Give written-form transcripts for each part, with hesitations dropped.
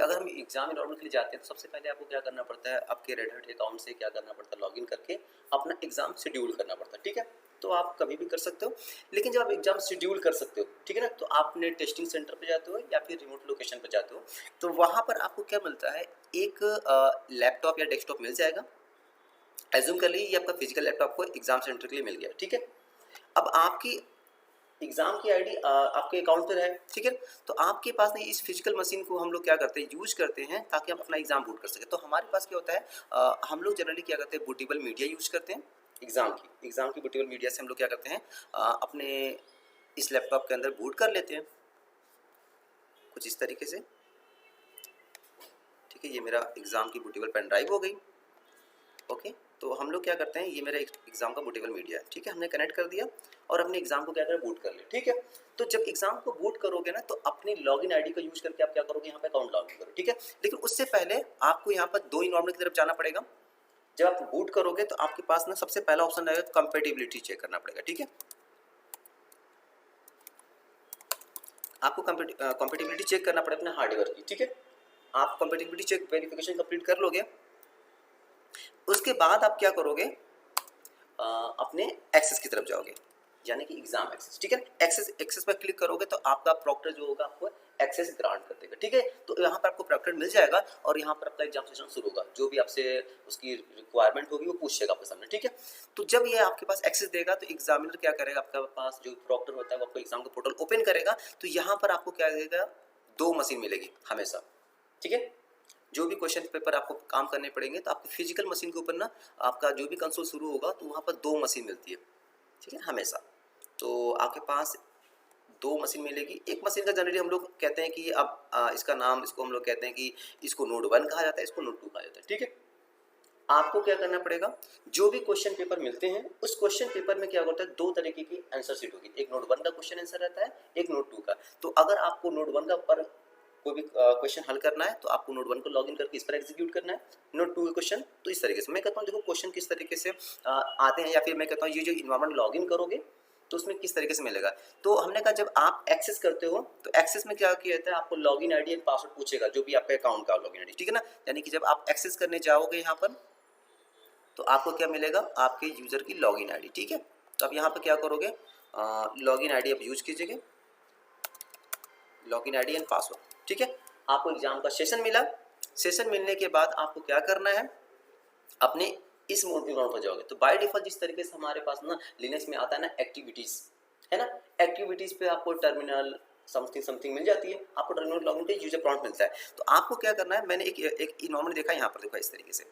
अगर हम exam environment के लिए जाते हैं तो सबसे पहले आपको क्या करना पड़ता है, आपके रेड हैट अकाउंट से क्या करना पड़ता है, लॉगिन करके अपना एग्जाम शेड्यूल करना पड़ता है। ठीक है, तो आप कभी भी कर सकते हो, लेकिन जब आप एग्जाम शेड्यूल कर सकते हो, ठीक है ना, तो आप अपने टेस्टिंग सेंटर पे जाते हो या फिर रिमोट लोकेशन पे जाते हो, तो वहाँ पर आपको क्या मिलता है, एक लैपटॉप या डेस्कटॉप मिल जाएगा। एज्यूम कर लीजिए ये आपका फिजिकल लैपटॉप को एग्जाम सेंटर के लिए मिल गया। ठीक है, अब आपकी एग्जाम की आईडी आपके अकाउंट पर है। ठीक है, तो आपके पास नहीं, इस फिजिकल मशीन को हम लोग क्या करते हैं, यूज करते हैं ताकि हम अपना एग्जाम बूट कर सकें। तो हमारे पास क्या होता है, हम लोग जनरली क्या करते हैं, बूटेबल मीडिया यूज करते हैं। एग्जाम की बूटेबल मीडिया से हम लोग क्या करते हैं, अपने इस लैपटॉप के अंदर बूट कर लेते हैं कुछ इस तरीके से। ठीक है, ये मेरा एग्जाम की बूटेबल पेन ड्राइव हो गई। ओके, तो हम लोग क्या करते हैं, ये मेरा एग्जाम का बूटेबल मीडिया है। ठीक है, हमने कनेक्ट कर दिया और अपने एग्जाम को क्या करें, बूट कर ले। ठीक है, तो जब एग्जाम को बूट करोगे ना, तो अपनी लॉगिन आईडी का यूज करके आप क्या करोगे, यहाँ पे अकाउंट लॉगिन करो। ठीक है, लेकिन उससे पहले आपको यहाँ पर दो इन्वायरमेंट की तरफ जाना पड़ेगा। जब आप बूट करोगे तो आपके पास ना सबसे पहला ऑप्शन रहेगा, कंपेटिबिलिटी चेक करना पड़ेगा। ठीक है, आपको कंपेटिबिलिटी चेक करना पड़ेगा अपने हार्डवेयर की। ठीक है, आप कंपेटिबिलिटी चेक वेरिफिकेशन कंप्लीट कर लोगे, उसके बाद आप क्या करोगे, अपने एक्सेस की तरफ जाओगे, यानी कि एग्जाम एक्सेस। ठीक है, एक्सेस पर क्लिक करोगे तो आपका प्रॉक्टर जो होगा आपको एक्सेस ग्रांट कर देगा। ठीक है, तो यहाँ पर आपको प्रॉक्टर मिल जाएगा और यहाँ पर आपका एग्जाम सेशन शुरू होगा। जो भी आपसे उसकी रिक्वायरमेंट होगी वो पूछेगा आपके सामने। ठीक है, तो जब ये आपके पास एक्सेस देगा तो एग्जामिनर क्या करेगा, आपके पास जो प्रॉक्टर होता है वो आपको एग्जाम का पोर्टल ओपन करेगा। तो यहाँ पर आपको क्या देगा, दो मशीन मिलेगी हमेशा। ठीक है, जो भी क्वेश्चन पेपर आपको काम करने पड़ेंगे तो आपकी फिजिकल मशीन के ऊपर ना, आपका जो भी कंसोल शुरू होगा तो वहाँ पर दो मशीन मिलती है। ठीक है, हमेशा। तो आपके पास दो मशीन मिलेगी। एक मशीन का जनरली हम लोग कहते हैं कि अब इसका नाम, इसको हम लोग कहते हैं कि इसको नोड 1 कहा जाता है, इसको नोड 2 कहा जाता है। ठीक है, आपको क्या करना पड़ेगा, जो भी क्वेश्चन पेपर मिलते हैं उस क्वेश्चन पेपर में क्या होता है, दो तरीके की आंसर शीट होगी। एक नोड 1 का क्वेश्चन आंसर रहता है, एक नोड 2 का। तो अगर आपको नोड 1 का पर कोई भी क्वेश्चन हल करना है तो आपको नोड 1 को लॉगिन करके इस पर एग्जीक्यूट करना है। नोड 2 का क्वेश्चन तो इस तरीके से। मैं कहता हूँ देखो क्वेश्चन किस तरीके से आते हैं, या फिर मैं कहता हूँ ये जो इन्वायरमेंट लॉगिन करोगे तो उसमें किस तरीके से मिलेगा। तो हमने कहा जब आप एक्सेस करते हो तो एक्सेस में क्या किया जाता है, आपको लॉगिन आईडी एंड पासवर्ड पूछेगा, जो भी आपका अकाउंट का लॉगिन आईडी। ठीक है ना, यानी कि जब आप एक्सेस करने जाओगे यहाँ पर तो आपको क्या मिलेगा, आपके यूज़र की लॉगिन आईडी। ठीक है, तो आप यहाँ पर क्या करोगे, लॉगिन आईडी आप यूज कीजिएगा, लॉगिन आईडी एंड पासवर्ड। ठीक है, आपको एग्जाम का सेशन मिला। सेशन मिलने के बाद आपको क्या करना है, अपने इस मोड पर जाओगे। तो बाय डिफॉल्ट जिस तरीके से हमारे पास ना लिनक्स में आता है ना एक्टिविटीज़, है ना, एक्टिविटीज़ पे आपको टर्मिनल समथिंग समथिंग मिल जाती है। आपको टर्मिनल लॉगिन पे यूजर प्रॉम्प्ट मिलता है। तो आपको क्या करना है, मैंने एक इन्वायरमेंट देखा, यहाँ पर देखा इस तरीके से।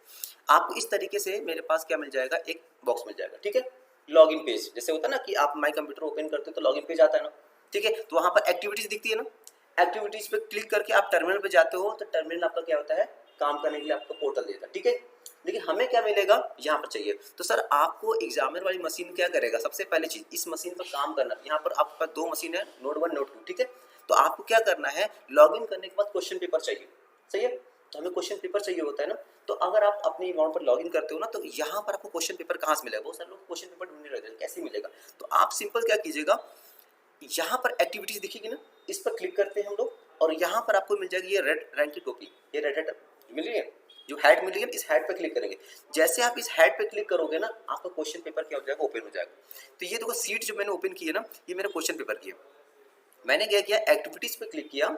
आपको इस तरीके से मेरे पास क्या मिल जाएगा, एक बॉक्स मिल जाएगा। ठीक है, लॉगिन पेज जैसे होता है ना कि आप माई कंप्यूटर ओपन करते हो तो लॉगिन पेज आता है ना। ठीक है, तो वहाँ पर एक्टिविटीज़ दिखती है ना, एक्टिविटीज़ पे क्लिक करके आप टर्मिनल पे जाते हो तो टर्मिनल आपका क्या होता है, काम करने के लिए आपको पोर्टल देता है। ठीक है, लेकिन हमें क्या मिलेगा, यहाँ पर चाहिए। तो सर आपको एग्जामिनर वाली मशीन क्या करेगा, सबसे पहले चीज़ इस मशीन पर काम करना। यहाँ पर आपके पास दो मशीन है, नोड 1 नोड 2। ठीक है, तो आपको क्या करना है, लॉगिन करने के बाद क्वेश्चन पेपर चाहिए। सही है, तो हमें क्वेश्चन पेपर चाहिए होता है ना। तो अगर आप अपने अकाउंट पर लॉगिन करते हो ना, तो यहाँ पर आपको क्वेश्चन पेपर कहाँ से मिलेगा, बहुत सारे लोग क्वेश्चन पेपर ढूंढने रहते हैं कैसे मिलेगा। तो आप सिंपल क्या कीजिएगा, यहाँ पर एक्टिविटीज दिखेगी ना, इस पर क्लिक करते हैं हम लोग और यहाँ पर आपको मिल जाएगी ये रेड रंग की टोपी, ये रेड हैट मिल रही है, जो हैट मिल रही है, इस हैट पे क्लिक करेंगे। जैसे आप इस हैट पे क्लिक करोगे ना, आपका क्वेश्चन पेपर क्या हो जाएगा, ओपन हो जाएगा। तो ये देखो सीट जो मैंने ओपन की है ना, ये मेरा क्वेश्चन पेपर की है। मैंने क्या किया, एक्टिविटीज पे क्लिक किया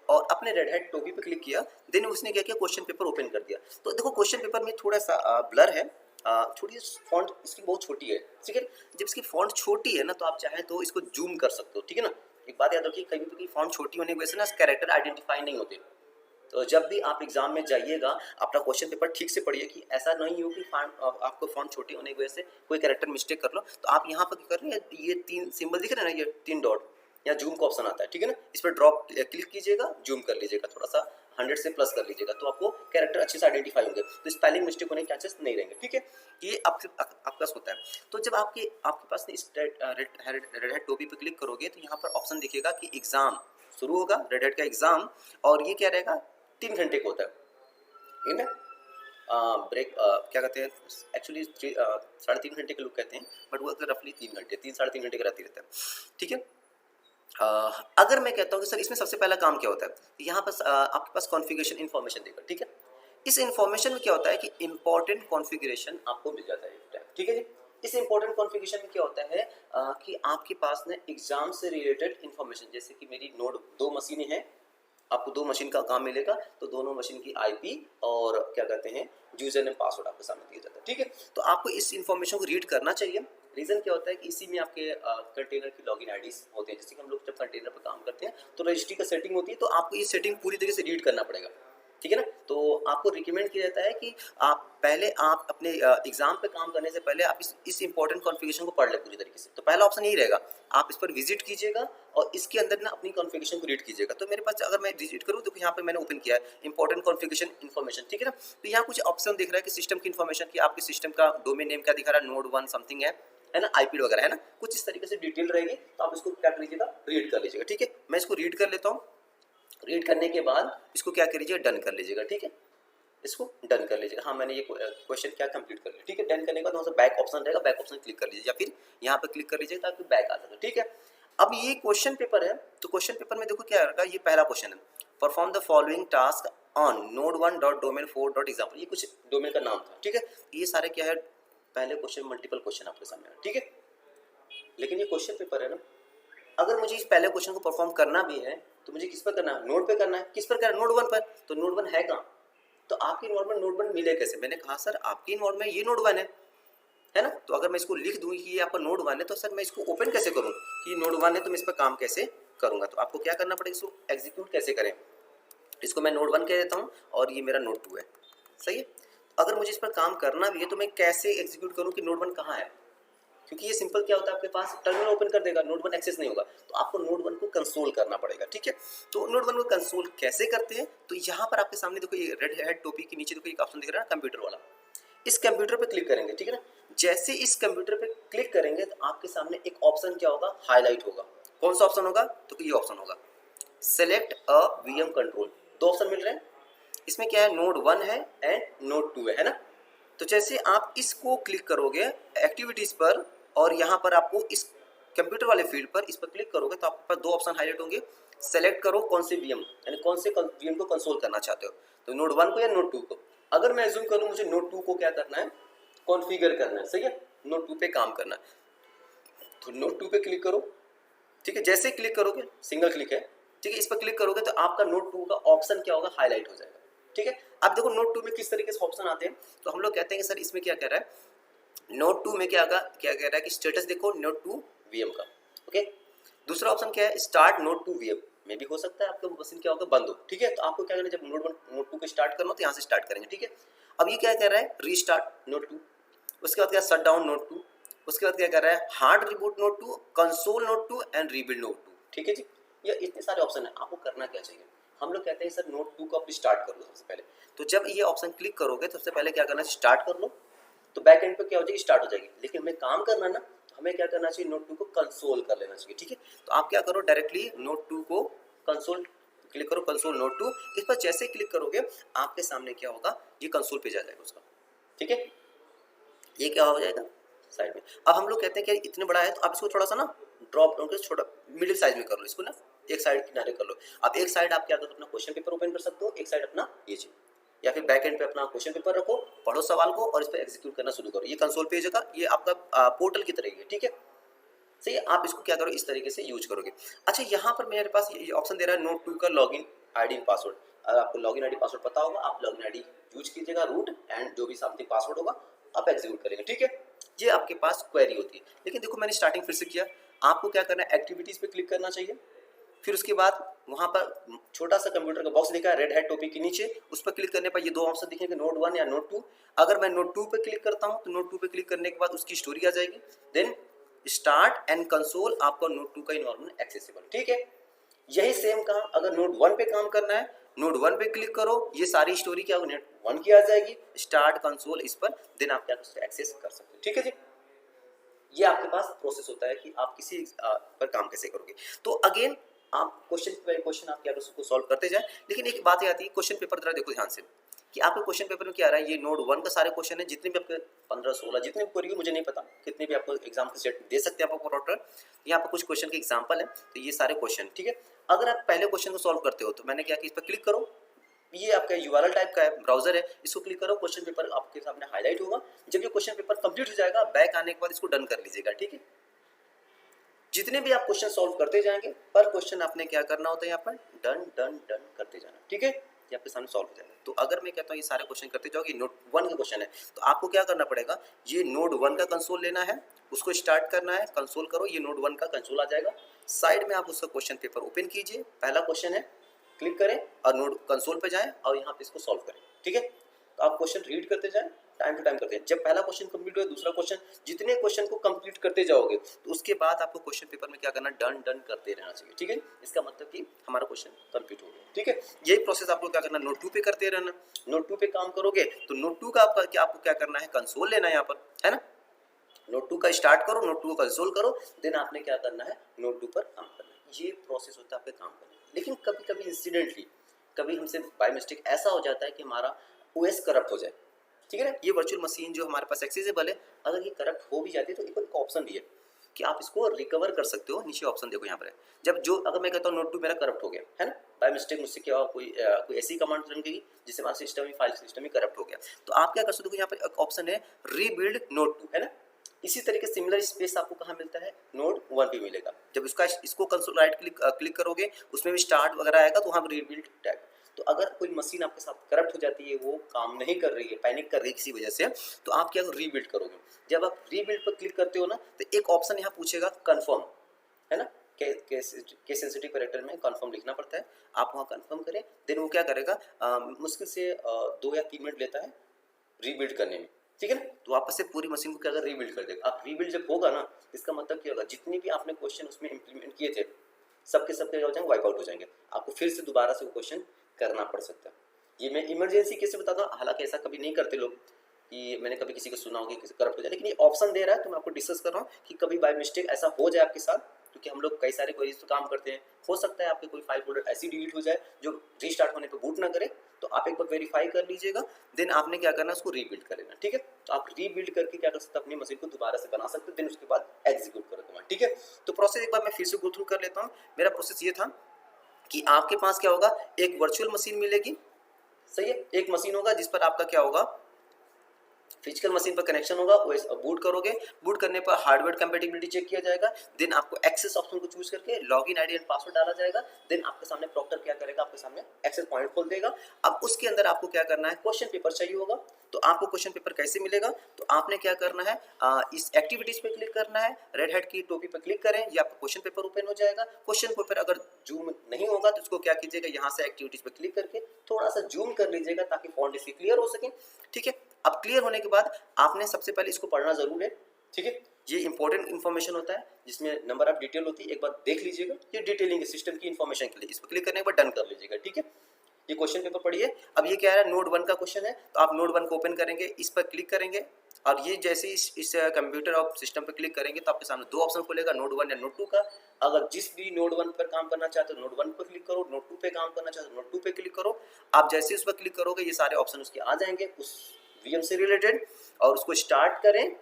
और अपने रेड हैट टोपी पे क्लिक किया, देन उसने क्या किया, क्वेश्चन पेपर ओपन कर दिया। तो देखो क्वेश्चन पेपर में थोड़ा सा ब्लर है, थोड़ी फॉन्ट इसकी बहुत छोटी है। ठीक है, जब इसकी फॉन्ट छोटी है ना, तो आप चाहें तो इसको जूम कर सकते हो। ठीक है ना, एक बात याद रखिए, कभी भी फॉन्ट छोटी होने की वजह से ना कैरेक्टर आइडेंटिफाई नहीं होते। तो जब भी आप एग्जाम में जाइएगा, अपना क्वेश्चन पेपर ठीक से पढ़िए कि ऐसा नहीं हो कि आपको फॉन्ट छोटी होने की वजह से कोई कैरेक्टर मिस्टेक कर लो। तो आप यहाँ पर क्या कर रहे हैं, ये तीन सिंबल दिख रहे हैं ना, ये तीन डॉट या जूम का ऑप्शन आता है। ठीक है ना, इस पर ड्रॉप क्लिक कीजिएगा, जूम कर लीजिएगा, थोड़ा सा 100 से प्लस कर लीजिएगा, तो आपको कैरेक्टर अच्छे से आइडेंटिफाई होंगे, तो स्पेलिंग मिस्टेक होने के चांसेस नहीं रहेंगे। ठीक है, ये आपके पास होता है। तो जब आपके आपके पास इस रेड हैट टोपी पे क्लिक करोगे तो यहाँ पर ऑप्शन दिखेगा कि एग्जाम शुरू होगा, रेड हैट का एग्जाम, और ये क्या रहेगा, 3 घंटे का होता है। ठीक है, ब्रेक क्या कहते हैं, एक्चुअली 3.5 घंटे के लोग कहते हैं, बट वो रफली 3 घंटे, 3 साढ़े 3 घंटे का रहती रहता है। ठीक है, अगर मैं कहता हूँ कि सर इसमें सबसे पहला काम क्या होता है, यहाँ पर आपके पास कॉन्फ़िगरेशन इन्फॉर्मेशन देगा, ठीक है। इस इन्फॉर्मेशन में क्या होता है कि इंपॉर्टेंट कॉन्फ़िगरेशन आपको मिल जाता है, ठीक है जी। इस इंपॉर्टेंट कॉन्फ़िगरेशन में क्या होता है कि आपके पास ना एग्जाम से रिलेटेड इन्फॉर्मेशन, जैसे कि मेरी नोड 2 मशीनें हैं, आपको 2 मशीन का काम मिलेगा, तो दोनों मशीन की आईपी और क्या कहते हैं यूजर नेम पासवर्ड आपके सामने दिया जाता है, ठीक है। तो आपको इस इन्फॉर्मेशन को रीड करना चाहिए। रीज़न क्या होता है कि इसी में आपके कंटेनर की लॉगिन आईडीज होते हैं, जैसे कि हम लोग जब कंटेनर पर काम करते हैं तो रजिस्ट्री का सेटिंग होती है, तो आपको ये सेटिंग पूरी तरीके से रीड करना पड़ेगा, ठीक है ना। तो आपको रिकमेंड किया जाता है कि आप अपने एग्जाम पे काम करने से पहले आप इस इंपॉर्टेंट कॉन्फ़िगरेशन को पढ़ ले पूरी तरीके से। तो पहला ऑप्शन यही रहेगा, आप इस पर विजिट कीजिएगा और इसके अंदर ना अपनी कॉन्फ़िगरेशन को रीड कीजिएगा। तो मेरे पास अगर मैं विजिट करूँ तो यहाँ पे मैंने ओपन किया है इंपॉर्टेंट कॉन्फ़िगरेशन इन्फॉर्मेशन, ठीक है ना। तो यहाँ कुछ ऑप्शन दिख रहा है कि सिस्टम की इन्फॉर्मेशन की, आपके सिस्टम का डोमेन नेम क्या दिखा रहा है, नोड 1 समथिंग है ना, आईपी वगैरह है ना, कुछ इस तरीके से डिटेल रहेगी। तो आप इसको क्या कर लीजिएगा, रीड कर लीजिएगा, ठीक है। मैं इसको रीड कर लेता हूँ। रीड करने के बाद इसको क्या कर लीजिएगा, डन कर लीजिएगा, ठीक है। इसको डन कर लीजिएगा। हाँ, मैंने ये क्वेश्चन क्या कंप्लीट कर लिया, ठीक है। डन करने के बाद वहाँ से बैक ऑप्शन रहेगा, बैक ऑप्शन क्लिक कर लीजिए या फिर यहाँ पे क्लिक कर लीजिए ताकि बैक आ जाए, ठीक है। अब ये क्वेश्चन पेपर है, तो क्वेश्चन पेपर में देखो क्या रहेगा, ये पहला क्वेश्चन है, perform the following task on node 1 dot domain 4 dot example, ये कुछ डोमेन का नाम था, ठीक है। ये सारे क्या है, पहले क्वेश्चन मल्टीपल क्वेश्चन आपके सामने है, ठीक है। लेकिन ये क्वेश्चन पेपर है ना, अगर मुझे इस पहले क्वेश्चन को परफॉर्म करना भी है तो मुझे किस पर करना है, नोड पे करना है। किस पर करना है, नोड 1 पर। तो नोड 1 है कहाँ, तो आपकी नोड में नोड 1 मिले कैसे। मैंने कहा सर आपकी नोड में ये नोड 1 है ना। तो अगर मैं इसको लिख दूं कि ये आपका नोड 1 है, तो सर मैं इसको ओपन कैसे करूं कि नोड 1 है, तो मैं इस पर काम कैसे करूंगा। तो आपको क्या करना पड़ेगा, इसको एग्जीक्यूट कैसे करें। इसको मैं नोड 1 कह देता हूँ और ये मेरा नोड 2 है, सही है। अगर मुझे इस पर काम करना भी है तो मैं कैसे एग्जीक्यूट करूँ कि नोड 1 कहाँ है, क्योंकि ये सिंपल क्या होता है, आपके पास टर्मिनल ओपन कर देगा, नोड 1 एक्सेस नहीं होगा। तो आपको नोड 1 को कंसोल करना पड़ेगा, ठीक है। तो नोड 1 को कंसोल कैसे करते हैं, तो यहाँ पर आपके सामने देखो ये रेड हैट टोपी के नीचे देखो एक ऑप्शन दिख रहा है कंप्यूटर वाला। इस कंप्यूटर पे क्लिक करेंगे, ठीक है ना। जैसे इस कंप्यूटर पे क्लिक करेंगे तो आपके सामने एक ऑप्शन क्या होगा, हाईलाइट होगा। कौन सा ऑप्शन होगा, तो ये ऑप्शन होगा सेलेक्ट अ वीएम कंट्रोल। दो ऑप्शन मिल रहे हैं, इसमें क्या है, नोड 1 है एंड नोड 2 है ना। तो जैसे आप इसको क्लिक करोगे एक्टिविटीज पर और यहाँ पर आपको इस कंप्यूटर वाले फील्ड पर इस पर क्लिक करोगे तो आपके पास दो ऑप्शन हाईलाइट होंगे। सेलेक्ट करो कौन से वीएम, यानी कौन से वीएम को कंसोल करना चाहते हो, तो नोड 1 को या नोड 2 को। अगर मैं एज्यूम करूँ मुझे नोड 2 को क्या करना है, कॉन्फ़िगर करना है, सही है, नोड 2 पे काम करना है, तो नोड 2 पे क्लिक करो, ठीक है। जैसे क्लिक करोगे, सिंगल क्लिक है, ठीक है, इस पर क्लिक करोगे तो आपका नोड 2 का ऑप्शन क्या होगा, हाईलाइट हो जाएगा, ठीक है। अब देखो नोड 2 में किस तरीके से ऑप्शन आते हैं, तो हम लोग कहते हैं कि सर इसमें क्या कह रहा है, नोड 2 में क्या कह रहा है कि स्टेटस देखो नोड 2 वीएम का, ओके। दूसरा ऑप्शन क्या है, स्टार्ट नोड 2 वीएम, में भी हो सकता है आपका मशीन क्या होगा, बंद हो, ठीक है। तो आपको क्या करना है, जब नोड 1 नोड 2 को स्टार्ट करना हो तो यहाँ से स्टार्ट करेंगे, ठीक है। अब ये क्या कह रहा है, रीस्टार्ट नोड 2, उसके बाद क्या शट डाउन नोड 2, उसके बाद क्या कर रहा है, hard reboot node 2, console node 2 and rebuild node 2, ठीक है जी। ये इतने सारे ऑप्शन है, आपको करना क्या चाहिए। हम लोग कहते हैं सर नोड 2 को आप स्टार्ट कर लो सबसे पहले। तो जब ये ऑप्शन क्लिक करोगे तो सबसे पहले क्या करना है, स्टार्ट कर लो, तो बैक एंड पे क्या हो जाएगी, स्टार्ट हो जाएगी। लेकिन हमें काम करना ना, तो हमें क्या करना चाहिए, नोड 2 को कंसोल कर लेना चाहिए, ठीक है। तो आप क्या करो, डायरेक्टली नोड 2 को कंसोल क्लिक करो, कंसोल नोड 2। इस पर जैसे क्लिक करोगे आपके सामने क्या होगा, ये कंसोल पे जा जाएगा उसका, ठीक है। ये क्या हो जाएगा साइड में। अब हम लोग कहते हैं कि इतने बड़ा है तो आप इसको थोड़ा सा ना ड्रॉप डाउन कर छोटा मिडिल साइज में कर लो इसको ना, एक साइड किनारे कर लो। अब एक साइड आप क्या करो, अपना क्वेश्चन पेपर ओपन कर सकते हो, एक साइड अपना ये चीज, या फिर बैक एंड पे अपना क्वेश्चन पेपर रखो, पढ़ो सवाल को और इस पर एग्जीक्यूट करना शुरू करो। ये कंसोल पेज का, ये आपका पोर्टल की तरह ही है, ठीक है। सही है, आप इसको क्या करो, इस तरीके से यूज करोगे। अच्छा, यहाँ पर मेरे पास ये ऑप्शन दे रहा है नोड 2 का लॉगिन आईडी पासवर्ड। अगर आपको लॉगिन आईडी पासवर्ड पता होगा, आप लॉगिन आईडी यूज कीजिएगा, रूट एंड जो भी समथिंग पासवर्ड होगा आप एग्जीक्यूट करेंगे, ठीक है। ये आपके पास क्वेरी होती है। लेकिन देखो मैंने स्टार्टिंग फिर से किया, आपको क्या करना है, एक्टिविटीज पे क्लिक करना चाहिए। फिर उसके बाद वहाँ पर छोटा सा कंप्यूटर का बॉक्स दिखा है रेड हैट टोपी के नीचे, उस पर क्लिक करने पर ये दो ऑप्शन दिखेंगे, नोड 1 या नोड 2। अगर मैं नोड 2 पे क्लिक करता हूँ तो नोड 2 पे क्लिक करने के बाद उसकी स्टोरी आ जाएगी, देन स्टार्ट एंड कंसोल आपका नोड 2 का इन्वायरमेंट एक्सेसिबल, ठीक है। यही सेम काम अगर नोड 1 पे काम करना है, नोड 1 पे क्लिक करो, ये सारी स्टोरी क्या नोड 1 की आ जाएगी, स्टार्ट कंसोल इस पर, देन आप क्या एक्सेस कर सकते हो, ठीक है जी। ये आपके पास प्रोसेस होता है कि आप किसी पर काम कैसे करोगे। तो अगेन आप क्वेश्चन बाय क्वेश्चन आप क्या उसको सॉल्व करते जाए। लेकिन एक बात ये आती है, क्वेश्चन पेपर जरा देखो ध्यान से, कि आपके क्वेश्चन पेपर में क्या आ रहा है, ये नोड 1 का सारे क्वेश्चन है, जितने भी आपके 15-16 जितने भी क्वेरी मुझे नहीं पता, कितने भी आपको एग्जाम के सेट दे सकते हैं आपको प्रोडक्टर, यहाँ पर कुछ क्वेश्चन के एग्जाम्पल है, तो ये सारे क्वेश्चन, ठीक है। अगर आप पहले क्वेश्चन को सॉल्व करते हो तो मैंने क्या कि इस पर क्लिक करो, ये आपका यूआरएल टाइप का है, ब्राउजर है, इसको क्लिक करो, क्वेश्चन पेपर आपके सामने हाईलाइट होगा। जब ये क्वेश्चन पेपर कंप्लीट हो जाएगा, बैक आने के बाद इसको डन कर लीजिएगा, ठीक है। जितने भी आप क्वेश्चन सॉल्व करते जाएंगे, पर क्वेश्चन आपने क्या करना होता है, यहाँ पर डन डन डन करते जाना, ठीक है, ये आपके सामने सॉल्व हो जाएगा। तो अगर मैं कहता हूँ ये सारे क्वेश्चन करते जाओगे, नोड 1 का क्वेश्चन है, तो आपको क्या करना पड़ेगा, ये नोड 1 का कंसोल लेना है, उसको स्टार्ट करना है, कंसोल करो, ये नोड 1 का कंसोल आ जाएगा। साइड में आप उसका क्वेश्चन पेपर ओपन कीजिए, पहला क्वेश्चन है, क्लिक करें और नोड कंसोल पे जाएं और यहाँ पे इसको सॉल्व करें, ठीक है। तो आप क्वेश्चन रीड करते जाएं, टाइम टू टाइम करते हैं। जब पहला क्वेश्चन कंप्लीट हो, दूसरा क्वेश्चन, जितने क्वेश्चन को कंप्लीट करते जाओगे तो उसके बाद आपको क्वेश्चन पेपर में क्या करना, डन डन करते रहना चाहिए, ठीक है। इसका मतलब कि हमारा क्वेश्चन कंप्लीट हो गया, ठीक है। यही प्रोसेस आपको क्या करना, नोट 2 पे करते रहना। नोट 2 पे काम करोगे तो नोट 2 का आपको क्या करना है, कंसोल लेना है यहाँ पर, है ना। नोट 2 का स्टार्ट करो, नोट 2 को कंसोल करो, देन आपने क्या करना है, नोट 2 पर काम करना है। ये प्रोसेस होता है आपके काम करने। लेकिन कभी कभी इंसिडेंटली, कभी हमसे बाय मिस्टेक ऐसा हो जाता है कि हमारा ओएस करप्ट हो जाए, ठीक है ना। ये वर्चुअल मशीन जो हमारे पास एक्सेसिबल है, अगर ये करप्ट हो भी जाती है तो एक ऑप्शन भी है कि आप इसको रिकवर कर सकते हो। नीचे ऑप्शन देखो यहाँ पर है, जब जो अगर मैं कहता हूँ नोट 2 मेरा करप्ट हो गया है ना, बाय मिस्टेक मुझसे क्या कोई ऐसी कमांड रन गई जिससे हमारा सिस्टम ही, फाइल सिस्टम ही करप्ट हो गया, तो आप क्या कर सकते हो, यहाँ पर एक ऑप्शन है रीबिल्ड नोट 2, है ना। इसी तरीके सिमिलर स्पेस आपको कहाँ मिलता है, नोड 1 पे मिलेगा। जब इसको कंसोल राइट क्लिक करोगे, उसमें भी स्टार्ट वगैरह आएगा, तो वहाँ रीबिल्ड टैग। तो अगर कोई मशीन आपके साथ करप्ट हो जाती है, वो काम नहीं कर रही है, पैनिक कर रही है किसी वजह से, तो आप क्या रीबिल्ड करोगे। जब आप रीबिल्ड पर क्लिक करते हो ना, तो एक ऑप्शन यहाँ पूछेगा कन्फर्म, है ना। केस सेंसिटिव कैरेक्टर में कन्फर्म लिखना पड़ता है, आप वहाँ कन्फर्म करें, देन वो क्या करेगा, मुश्किल से 2 या 3 मिनट लेता है रीबिल्ड करने में, ठीक है ना। तो वापस से पूरी मशीन को क्या कर रीबिल्ड कर देगा। आप रीबिल्ड जब होगा ना, इसका मतलब क्या होगा, जितने भी आपने क्वेश्चन उसमें इंप्लीमेंट किए थे, सबके हो जाएंगे, वाइप आउट हो जाएंगे। आपको फिर से दोबारा से वो क्वेश्चन करना पड़ सकता है। ये मैं इमरजेंसी कैसे बताता हूँ, हालांकि ऐसा कभी नहीं करते लोग, कि मैंने कभी किसी को सुना हो कि करप्ट हो जाए, लेकिन ये ऑप्शन दे रहा है, तो मैं आपको डिस्कस कर रहा हूँ कि कभी बाय मिस्टेक ऐसा हो जाए आपके साथ, क्योंकि हम लोग कई सारे क्वेरीज तो काम करते हैं, हो सकता है आपके कोई फाइल फोल्डर ऐसी डिलीट हो जाए जो रीस्टार्ट होने पर बूट ना करे, तो आप एक बार वेरीफाई कर लीजिएगा, देन आपने क्या करना है, उसको रीबिल्ड कर लेना, ठीक है। तो आप रीबिल्ड करके क्या कर सकते हैं, अपनी मशीन को दोबारा से बना सकते हैं, देन उसके बाद एग्जीक्यूट कर दूंगा, ठीक है। तो प्रोसेस एक बार मैं फिर से गो थ्रू कर लेता हूँ। मेरा प्रोसेस ये था कि आपके पास क्या होगा, एक वर्चुअल मशीन मिलेगी, सही है, एक मशीन होगा जिस पर आपका क्या होगा, फिजिकल मशीन पर कनेक्शन होगा, ओएस बूट करोगे, बूट करने पर हार्डवेयर कंपैटिबिलिटी चेक किया जाएगा, देन आपको एक्सेस ऑप्शन को चूज करके लॉगिन आईडी एंड पासवर्ड डाला जाएगा, देन आपके सामने प्रॉक्टर क्या करेगा, आपके सामने एक्सेस पॉइंट खोल देगा। अब उसके अंदर आपको क्या करना है, क्वेश्चन पेपर चाहिए होगा, तो आपको क्वेश्चन पेपर कैसे मिलेगा, तो आपने क्या करना है, इस एक्टिविटीज पे क्लिक करना है, रेड हैट की टोपी पर क्लिक करें, ये आपका क्वेश्चन पेपर ओपन हो जाएगा। क्वेश्चन पेपर अगर जूम नहीं होगा तो उसको क्या कीजिएगा, यहाँ से एक्टिविटीज पे क्लिक करके थोड़ा सा जूम कर लीजिएगा ताकि फॉन्ट इसकी क्लियर हो सके, ठीक है। अब क्लियर होने के बाद आपने सबसे पहले इसको पढ़ना जरूर है, ठीक है। ये इंपॉर्टेंट इन्फॉर्मेशन होता है जिसमें नंबर ऑफ डिटेल होती है, एक बार देख लीजिएगा, ये डिटेलिंग सिस्टम की इन्फॉर्मेशन के लिए, इस पर क्लिक करने के बाद डन कर लीजिएगा, ठीक है। ये क्वेश्चन पेपर पढ़िए। अब ये क्या है, नोड 1 का क्वेश्चन है, तो आप नोड 1 को ओपन करेंगे, इस पर क्लिक करेंगे, और ये जैसे इस कंप्यूटर और सिस्टम पर क्लिक करेंगे तो आपके सामने 2 ऑप्शन खुलेगा, नोड 1 या नोड 2 का। अगर जिस भी नोड 1 पर काम करना चाहते हो, नोड 1 पर क्लिक करो, नोड 2 पे काम करना चाहते हो, नोड 2 पे क्लिक करो। आप जैसे ही उस पर क्लिक करोगे, ये सारे ऑप्शन उसके आ जाएंगे उस वीएम से रिलेटेड, और उसको स्टार्ट करें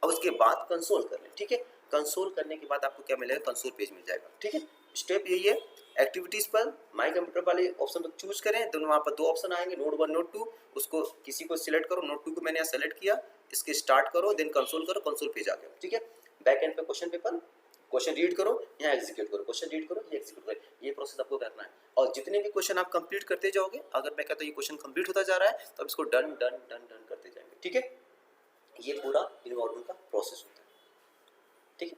और उसके बाद कंसोल कर लें, ठीक है। कंसोल करने के बाद आपको क्या मिलेगा, कंसोल पेज मिल जाएगा, ठीक है। स्टेप यही है, एक्टिविटीज पर माई कंप्यूटर वाले ऑप्शन पर चूज करें, दोनों वहाँ पर 2 ऑप्शन आएंगे, नोड 1 नोड 2, उसको किसी को सिलेक्ट करो, नोड 2 को मैंने यहाँ सेलेक्ट किया, इसके स्टार्ट करो, देन कंसोल करो, कंसोल पेज आ गया, ठीक है। बैक एंड पे क्वेश्चन पेपर, क्वेश्चन रीड करो, यहाँ एग्जीक्यूट करो, क्वेश्चन रीड करो, ये एग्जीक्यूट करो, ये प्रोसेस आपको करना है। और जितने भी क्वेश्चन आप कंप्लीट करते जाओगे, अगर मैं कहता हूँ ये क्वेश्चन कंप्लीट होता जा रहा है, तो आप इसको डन डन डन डन करते जाएंगे, ठीक है। ये पूरा इन्वॉल्वमेंट का प्रोसेस होता है, ठीक है।